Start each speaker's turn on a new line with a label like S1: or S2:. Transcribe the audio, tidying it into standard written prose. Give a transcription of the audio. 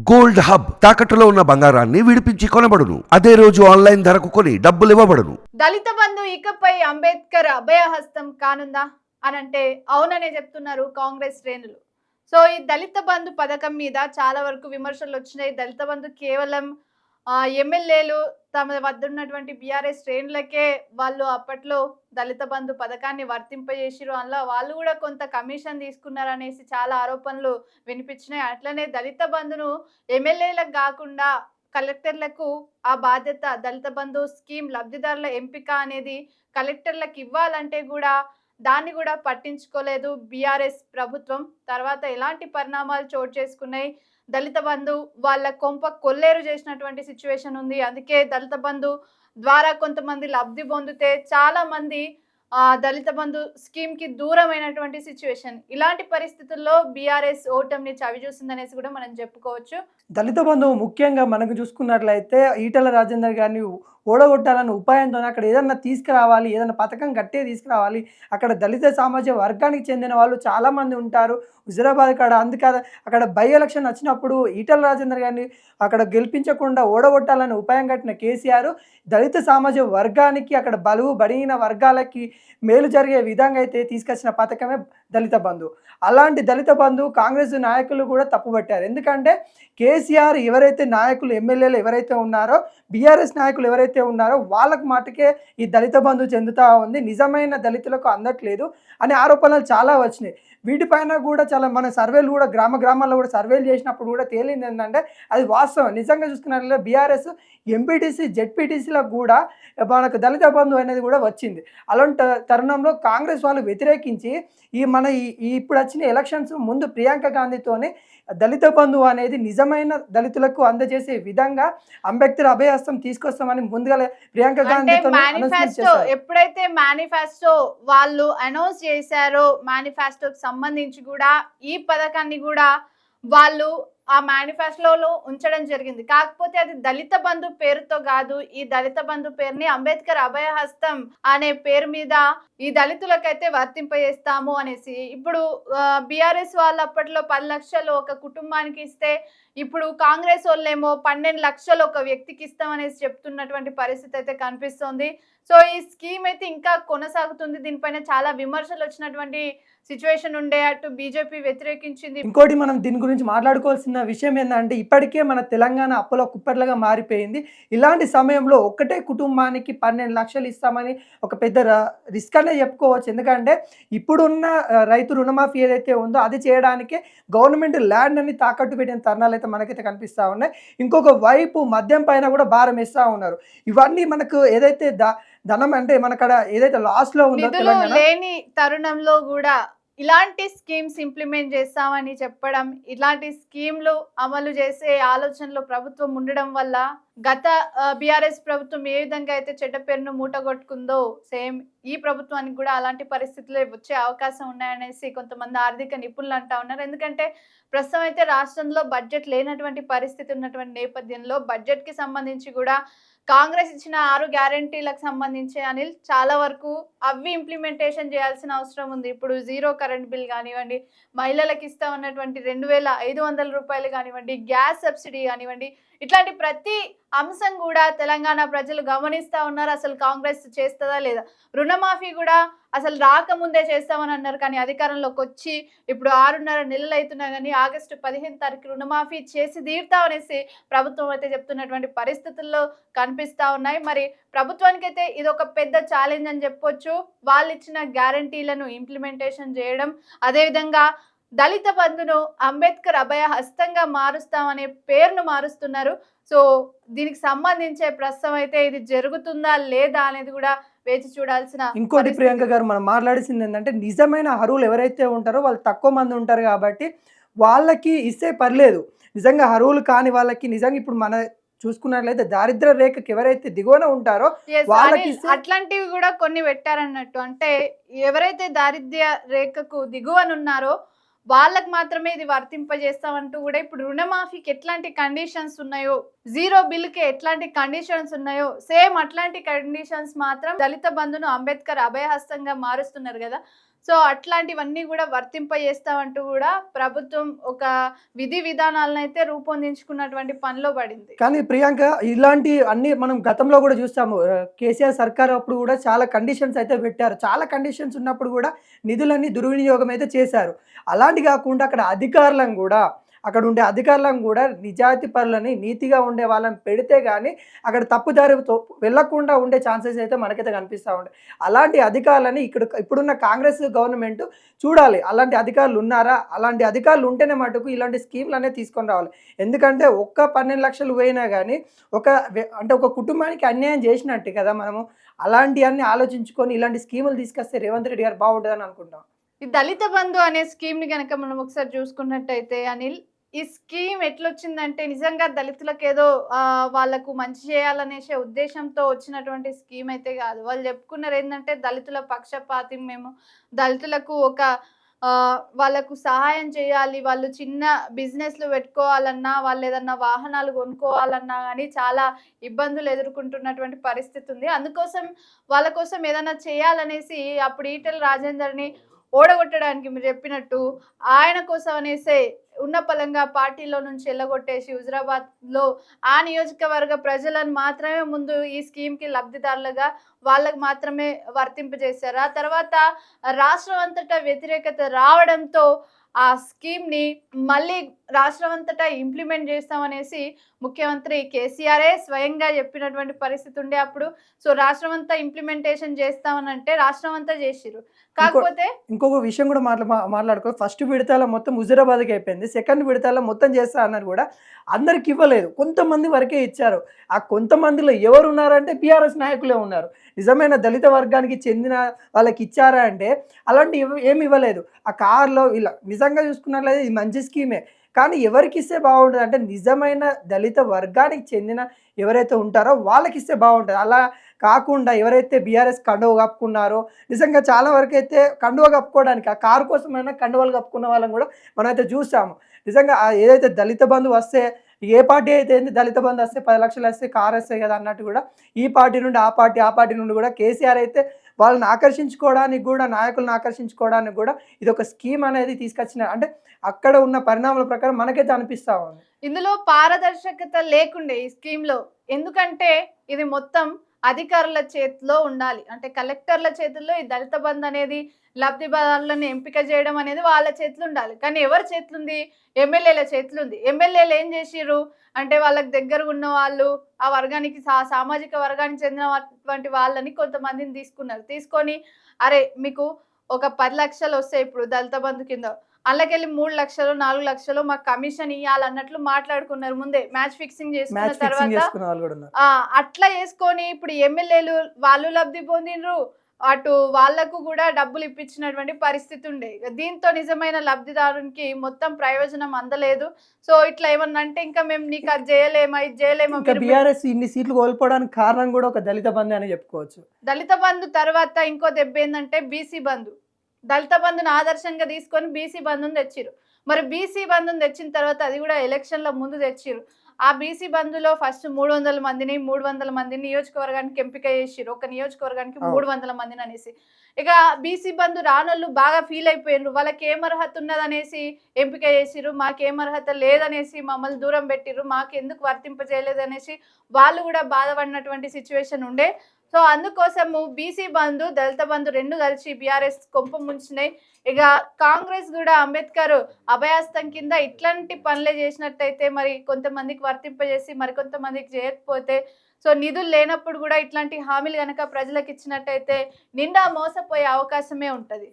S1: Gold hub తాకట్టులో ఉన్న బంగారాన్ని విడిపించి కొనబడును. అదే రోజు ఆన్లైన్ ధరకు కొని డబ్బులు ఇవ్వబడును.
S2: దళిత బంధు ఇకపై అంబేద్కర్ అభయహస్తం కానుందా అనంటే అవుననే చెప్తున్నారు కాంగ్రెస్ శ్రేణులు. సో ఈ దళిత బంధు పథకం మీద చాలా వరకు విమర్శలు వచ్చినాయి. దళిత బంధు కేవలం ఎమ్మెల్యేలు తమ వద్ద ఉన్నటువంటి బీఆర్ఎస్ శ్రేణులకే వాళ్ళు అప్పట్లో దళిత బంధు పథకాన్ని వర్తింపజేసిరు. అందులో వాళ్ళు కూడా కొంత కమిషన్ తీసుకున్నారనేసి చాలా ఆరోపణలు వినిపించినాయి. అట్లనే దళిత బంధును ఎమ్మెల్యేలకు కాకుండా కలెక్టర్లకు ఆ బాధ్యత, దళిత బంధు స్కీమ్ లబ్ధిదారుల ఎంపిక అనేది కలెక్టర్లకు ఇవ్వాలంటే కూడా దాన్ని కూడా పట్టించుకోలేదు బీఆర్ఎస్ ప్రభుత్వం. తర్వాత ఎలాంటి పరిణామాలు చోటు చేసుకున్నాయి, దళిత బంధు వాళ్ళ కొంప కొల్లేరు చేసినటువంటి సిచ్యువేషన్ ఉంది. అందుకే దళిత బంధు ద్వారా కొంతమంది లబ్ధి పొందితే చాలా మంది దళిత బంధు స్కీమ్ కి దూరమైనటువంటి సిచ్యువేషన్. ఇలాంటి పరిస్థితుల్లో బీఆర్ఎస్ ఓటమిని చవి చూసిందనేసి కూడా మనం చెప్పుకోవచ్చు.
S3: దళిత బంధువు ముఖ్యంగా మనకు చూసుకున్నట్లయితే ఈటెల రాజేందర్ గారిని ఓడగొట్టాలన్న ఉపాయంతో అక్కడ ఏదన్నా తీసుకురావాలి, ఏదైనా పథకం గట్టిగా తీసుకురావాలి. అక్కడ దళిత సామాజిక వర్గానికి చెందిన వాళ్ళు చాలామంది ఉంటారు హుజురాబాద్ కాడ. అందుకే అక్కడ బై ఎలక్షన్ వచ్చినప్పుడు ఈటెల రాజేందర్ గారిని అక్కడ గెలిపించకుండా ఓడగొట్టాలని ఉపాయం కట్టిన కేసీఆర్ దళిత సామాజిక వర్గానికి, అక్కడ బలువు బడిగిన వర్గాలకి మేలు జరిగే విధంగా అయితే తీసుకొచ్చిన పథకమే దళిత బంధు. అలాంటి దళిత బంధు కాంగ్రెస్ నాయకులు కూడా తప్పుపట్టారు. ఎందుకంటే కేసీఆర్ ఎవరైతే నాయకులు ఎమ్మెల్యేలు ఎవరైతే ఉన్నారో, బీఆర్ఎస్ నాయకులు ఎవరైతే ఉన్నారో వాళ్ళకు మాటకే ఈ దళిత బంధు చెందుతూ ఉంది, నిజమైన దళితులకు అందట్లేదు అనే ఆరోపణలు చాలా వచ్చినాయి. వీటిపైన కూడా చాలా మన సర్వేలు కూడా గ్రామాల్లో కూడా సర్వేలు చేసినప్పుడు కూడా తేలింది ఏంటంటే అది వాస్తవం. నిజంగా చూసుకున్నట్లయితే బీఆర్ఎస్ ఎంపీటీసీ జెడ్పీటీసీలకు కూడా మనకు దళిత బంధు అనేది కూడా వచ్చింది. అలాంటి తరుణంలో కాంగ్రెస్ వాళ్ళు వ్యతిరేకించి ఇప్పుడు వచ్చిన ఎలక్షన్స్ ముందు ప్రియాంక గాంధీతోనే దళిత బంధు అనేది నిజమైన దళితులకు అందజేసే విధంగా అంబేద్కర్ అభయహస్తం తీసుకొస్తామని ముందుగా ప్రియాంక గాంధీతో
S2: ఎప్పుడైతే మేనిఫెస్టో వాళ్ళు అనౌన్స్ చేశారో, మేనిఫెస్టోకి సంబంధించి కూడా ఈ పథకాన్ని కూడా వాళ్ళు ఆ మేనిఫెస్టోలో ఉంచడం జరిగింది. కాకపోతే అది దళిత బంధు పేరుతో కాదు, ఈ దళిత బంధు పేరుని అంబేద్కర్ అభయహస్తం అనే పేరు మీద ఈ దళితులకైతే వర్తింపజేస్తాము అనేసి. ఇప్పుడు బీఆర్ఎస్ వాళ్ళు అప్పట్లో 10 లక్షలు ఒక కుటుంబానికి ఇస్తే, ఇప్పుడు కాంగ్రెస్ వాళ్ళేమో 12 లక్షలు ఒక వ్యక్తికి ఇస్తామనేసి చెప్తున్నటువంటి పరిస్థితి అయితే కనిపిస్తోంది. సో ఈ స్కీమ్ అయితే ఇంకా కొనసాగుతుంది. దీనిపైన చాలా విమర్శలు వచ్చినటువంటి సిచ్యువేషన్ ఉండే, అటు బీజేపీ వ్యతిరేకించింది.
S3: ఇంకోటి మనం దీని గురించి మాట్లాడుకోవాల్సిన విషయం ఏంటంటే ఇప్పటికే మన తెలంగాణ అప్పుల కుప్పట్లుగా మారిపోయింది. ఇలాంటి సమయంలో ఒక్కటే కుటుంబానికి 12 లక్షలు ఇస్తామని ఒక పెద్ద రిస్క్ అనే చెప్పుకోవచ్చు. ఎందుకంటే ఇప్పుడున్న రైతు రుణమాఫీ ఏదైతే ఉందో అది చేయడానికే గవర్నమెంట్ ల్యాండ్ అని తాకట్టు పెట్టిన తరుణాలు అయితే మనకైతే కనిపిస్తూ ఉన్నాయి. ఇంకొక వైపు మద్యం పైన కూడా భారం వేస్తూ ఉన్నారు. ఇవన్నీ మనకు ఏదైతే ధనం అంటే మనకడ ఏదైతే లాస్ లో ఉందో తెలంగాణ
S2: లేని తరుణంలో కూడా ఇలాంటి స్కీమ్స్ ఇంప్లిమెంట్ చేస్తామని చెప్పడం, ఇలాంటి స్కీమ్లు అమలు చేసే ఆలోచనలో ప్రభుత్వం ఉండడం వల్ల గత బీఆర్ఎస్ ప్రభుత్వం ఏ విధంగా అయితే చెడ్డ పేరును మూటగొట్టుకుందో సేమ్ ఈ ప్రభుత్వానికి కూడా అలాంటి పరిస్థితులే వచ్చే అవకాశం ఉన్నాయనేసి కొంతమంది ఆర్థిక నిపుణులు అంటా ఉన్నారు. ఎందుకంటే ప్రస్తుతం అయితే రాష్ట్రంలో బడ్జెట్ లేనటువంటి పరిస్థితి ఉన్నటువంటి నేపథ్యంలో బడ్జెట్ కి సంబంధించి కూడా కాంగ్రెస్ ఇచ్చిన 6 గ్యారంటీలకు సంబంధించి అనిల్ చాలా వరకు అవి ఇంప్లిమెంటేషన్ చేయాల్సిన అవసరం ఉంది. ఇప్పుడు 0 కరెంట్ బిల్ కానివ్వండి, మహిళలకు ఇస్తా ఉన్నటువంటి 2500 రూపాయలు కానివ్వండి, గ్యాస్ సబ్సిడీ కానివ్వండి, ఇట్లాంటి ప్రతి అంశం కూడా తెలంగాణ ప్రజలు గమనిస్తూ ఉన్నారు. అసలు కాంగ్రెస్ చేస్తుందా లేదా? రుణమాఫీ కూడా అసలు రాకముందే చేస్తామని అన్నారు, కానీ అధికారంలోకి వచ్చి ఇప్పుడు 6.5 నెలలు అవుతున్నా కానీ ఆగస్టు 15 తారీఖు రుణమాఫీ చేసి తీరుతామనేసి ప్రభుత్వం అయితే చెప్తున్నటువంటి పరిస్థితుల్లో కనిపిస్తూ ఉన్నాయి. మరి ప్రభుత్వానికి అయితే ఇది ఒక పెద్ద ఛాలెంజ్ అని చెప్పొచ్చు. వాళ్ళు ఇచ్చిన గ్యారంటీలను ఇంప్లిమెంటేషన్ చేయడం, అదేవిధంగా దళిత బంధును అంబేద్కర్ అభయ హస్తంగా మారుస్తామనే పేరును మారుస్తున్నారు. సో దీనికి సంబంధించే ప్రస్తుతం అయితే ఇది జరుగుతుందా లేదా అనేది కూడా వేచి చూడాల్సిన.
S3: ఇంకోటి ప్రియాంక గారు మనం మాట్లాడాల్సింది ఏంటంటే నిజమైన అర్హులు ఎవరైతే ఉంటారో వాళ్ళు తక్కువ మంది ఉంటారు కాబట్టి వాళ్ళకి ఇస్తే పర్లేదు. నిజంగా అర్హులు కాని వాళ్ళకి నిజంగా ఇప్పుడు మన చూసుకున్నట్లయితే దారిద్ర్య రేఖకి ఎవరైతే దిగువన ఉంటారో వాళ్ళకి
S2: అట్లాంటివి కూడా కొన్ని పెట్టారన్నట్టు. అంటే ఎవరైతే దారిద్ర్య రేఖకు దిగువనున్నారో వాళ్ళకి మాత్రమే ఇది వర్తింపజేస్తామంటూ కూడా ఇప్పుడు రుణమాఫీకి ఎట్లాంటి కండిషన్స్ ఉన్నాయో, 0 బిల్కి ఎట్లాంటి కండిషన్స్ ఉన్నాయో సేమ్ అట్లాంటి కండిషన్స్ మాత్రం దళిత బంధును అంబేద్కర్ అభయహస్తంగా మారుస్తున్నారు కదా. సో అట్లాంటివన్నీ కూడా వర్తింపజేస్తామంటూ కూడా ప్రభుత్వం ఒక విధి విధానాలను అయితే రూపొందించుకున్నటువంటి పనిలో పడింది.
S3: కానీ ప్రియాంక ఇలాంటి అన్ని మనం గతంలో కూడా చూస్తాము. కేసీఆర్ సర్కార్ అప్పుడు కూడా చాలా కండిషన్స్ అయితే పెట్టారు. చాలా కండిషన్స్ ఉన్నప్పుడు కూడా నిధులన్నీ దుర్వినియోగం అయితే చేశారు. అలాంటి కాకుండా అక్కడ ఉండే అధికారులను కూడా నిజాయితీ పరులని, నీతిగా ఉండే వాళ్ళని పెడితే కానీ అక్కడ తప్పుదారితో వెళ్ళకుండా ఉండే ఛాన్సెస్ అయితే మనకైతే కనిపిస్తూ ఉంటాయి. అలాంటి అధికారులని ఇప్పుడున్న కాంగ్రెస్ గవర్నమెంట్ చూడాలి. అలాంటి అధికారులు ఉన్నారా? అలాంటి అధికారులు ఉంటేనే మటుకు ఇలాంటి స్కీమ్లు అనేది తీసుకొని రావాలి. ఎందుకంటే ఒక్క 12 లక్షలు పోయినా కానీ ఒక కుటుంబానికి అన్యాయం చేసినట్టే కదా మనము. అలాంటివన్నీ ఆలోచించుకొని ఇలాంటి స్కీములు తీసుకొస్తే రేవంత్ రెడ్డి గారు బాగుంటుందని అనుకుంటాం.
S2: ఈ దళిత బంధు అనే స్కీమ్ ని కనుక మనం ఒకసారి చూసుకున్నట్టయితే అనిల్, ఈ స్కీమ్ ఎట్లొచ్చిందంటే నిజంగా దళితులకు ఏదో వాళ్ళకు మంచి చేయాలనేసే ఉద్దేశంతో వచ్చినటువంటి స్కీమ్ అయితే కాదు. వాళ్ళు చెప్పుకున్నారు ఏంటంటే దళితుల పక్షపాతి, మేము దళితులకు ఒక వాళ్ళకు సహాయం చేయాలి, వాళ్ళు చిన్న బిజినెస్లు పెట్టుకోవాలన్నా, వాళ్ళు ఏదన్నా వాహనాలు కొనుక్కోవాలన్నా కానీ చాలా ఇబ్బందులు ఎదుర్కొంటున్నటువంటి పరిస్థితి ఉంది. అందుకోసం వాళ్ళ కోసం ఏదైనా చేయాలనేసి అప్పుడు ఈటెల రాజేందర్ని ఓడగొట్టడానికి మీరు చెప్పినట్టు ఆయన కోసం అనేసే ఉన్న పలంగా పార్టీలో నుంచి ఎల్లగొట్టేసి హుజరాబాద్లో ఆ నియోజకవర్గ ప్రజలను మాత్రమే ముందు ఈ స్కీమ్కి లబ్ధిదారులుగా వాళ్ళకు మాత్రమే వర్తింపజేశారు. ఆ తర్వాత రాష్ట్రం అంతటా వ్యతిరేకత రావడంతో ఆ స్కీమ్ని మళ్ళీ రాష్ట్రం అంతటా ఇంప్లిమెంట్ చేస్తామనేసి ముఖ్యమంత్రి కేసీఆరే స్వయంగా చెప్పినటువంటి పరిస్థితి ఉండే అప్పుడు. సో రాష్ట్రం అంతా ఇంప్లిమెంటేషన్ చేస్తామని అంటే రాష్ట్రం అంతా చేసిరు. కాకపోతే
S3: ఇంకొక విషయం కూడా మాట్లాడుకో, ఫస్ట్ విడతల మొత్తం హుజరాబాద్కి అయిపోయింది. సెకండ్ విడతల మొత్తం చేస్తా అన్నారు కూడా అందరికి ఇవ్వలేదు, కొంతమంది వరకే ఇచ్చారు. ఆ కొంతమందిలో ఎవరు ఉన్నారంటే బీఆర్ఎస్ నాయకులే ఉన్నారు. నిజమైన దళిత వర్గానికి చెందిన వాళ్ళకి ఇచ్చారా అంటే అలాంటి ఏమి ఇవ్వలేదు. ఆ కార్లో ఇలా నిజంగా చూసుకున్నట్లయితే ఇది మంచి స్కీమే, కానీ ఎవరికి ఇస్తే బాగుంటుంది అంటే నిజమైన దళిత వర్గానికి చెందిన ఎవరైతే ఉంటారో వాళ్ళకి ఇస్తే బాగుంటుంది. అలా కాకుండా ఎవరైతే బీఆర్ఎస్ కండువ కప్పుకున్నారో, నిజంగా చాలా వరకు అయితే కండువ కప్పుకోవడానికి ఆ కారు కోసమైనా కండువలు కప్పుకున్న వాళ్ళని కూడా మనమైతే చూసాము. నిజంగా ఏదైతే దళిత బంధు వస్తే ఏ పార్టీ అయితే ఏంది, దళిత బంధు వస్తే 10 లక్షలు వస్తే కారు వస్తాయి కదా అన్నట్టు కూడా ఈ పార్టీ నుండి ఆ పార్టీ నుండి కూడా కేసీఆర్ అయితే వాళ్ళని ఆకర్షించుకోవడానికి కూడా, నాయకులను ఆకర్షించుకోవడానికి కూడా ఇది ఒక స్కీమ్ అనేది తీసుకొచ్చిన అంటే అక్కడ ఉన్న పరిణామాల ప్రకారం మనకైతే అనిపిస్తా ఉంది.
S2: ఇందులో పారదర్శకత లేకుండే ఈ స్కీమ్లో. ఎందుకంటే ఇది మొత్తం అధికారుల చేతిలో ఉండాలి. అంటే కలెక్టర్ల చేతుల్లో ఈ దళిత బంధు అనేది లబ్ధిదారులను ఎంపిక చేయడం అనేది వాళ్ళ చేతులు ఉండాలి. కానీ ఎవరి చేతులుంది? ఎమ్మెల్యేల చేతులుంది. ఎమ్మెల్యేలు ఏం చేసిర్రు అంటే వాళ్ళకి దగ్గర ఉన్న వాళ్ళు, ఆ వర్గానికి సామాజిక వర్గానికి చెందినటువంటి వాళ్ళని కొంతమందిని తీసుకొని అరే మీకు ఒక 10 లక్షలు వస్తాయి ఇప్పుడు దళిత బంధు కింద, అందులోకెళ్ళి 3 లక్షలు 4 లక్షలు మాకు కమిషన్ ఇవ్వాలన్నట్లు మాట్లాడుకున్నారు. ముందే మ్యాచ్ ఫిక్సింగ్ చేసుకున్న తర్వాత అట్లా చేసుకొని ఇప్పుడు ఎమ్మెల్యేలు వాళ్ళు లబ్ధి పొందినరు, అటు వాళ్లకు కూడా డబ్బులు ఇప్పించినటువంటి పరిస్థితి ఉండే. దీంతో నిజమైన లబ్ధిదారునికి మొత్తం ప్రయోజనం అందలేదు. సో ఇట్లా ఏమన్నా అంటే ఇంకా మేము నీకు అది చేయలేమా ఇది చేయలేమా.
S3: బీఆర్ఎస్ ఇన్ని సీట్లు కోల్పోవడానికి కారణం కూడా ఒక దళిత బంధు అని చెప్పుకోవచ్చు.
S2: దళిత బంధు తర్వాత ఇంకో దెబ్బ ఏంటంటే బీసీ బంధు. దళిత బంధుని ఆదర్శంగా తీసుకొని బీసీ బంధుని తెచ్చిరు. మరి బీసీ బంధుని తెచ్చిన తర్వాత అది కూడా ఎలక్షన్ల ముందు తెచ్చిరు. ఆ బీసీ బంధులో ఫస్ట్ 300 మందిని నియోజకవర్గానికి ఎంపిక చేసిరు. ఒక నియోజకవర్గానికి 300 మందిని అనేసి. ఇక బీసీ బంధు రానోళ్ళు బాగా ఫీల్ అయిపోయినారు. వాళ్ళకి ఏం అర్హత ఉన్నదనేసి ఎంపిక చేసిరు, మాకేం అర్హత లేదనేసి మమ్మల్ని దూరం పెట్టిరు, మాకు ఎందుకు వర్తింపజేయలేదు అనేసి వాళ్ళు కూడా బాధపడినటువంటి సిచ్యువేషన్ ఉండే. సో అందుకోసము బీసీ బంధు దళిత బంధు రెండు కలిసి బీఆర్ఎస్ కొంప ముంచినాయి. ఇక కాంగ్రెస్ కూడా అంబేద్కర్ అభయాస్తం కింద ఇట్లాంటి పనులే చేసినట్టయితే మరి కొంతమందికి వర్తింపజేసి మరి కొంతమందికి చేయకపోతే, సో నిధులు లేనప్పుడు కూడా ఇట్లాంటి హామీలు కనుక ప్రజలకు ఇచ్చినట్టయితే నిండా మోసపోయే అవకాశమే ఉంటుంది.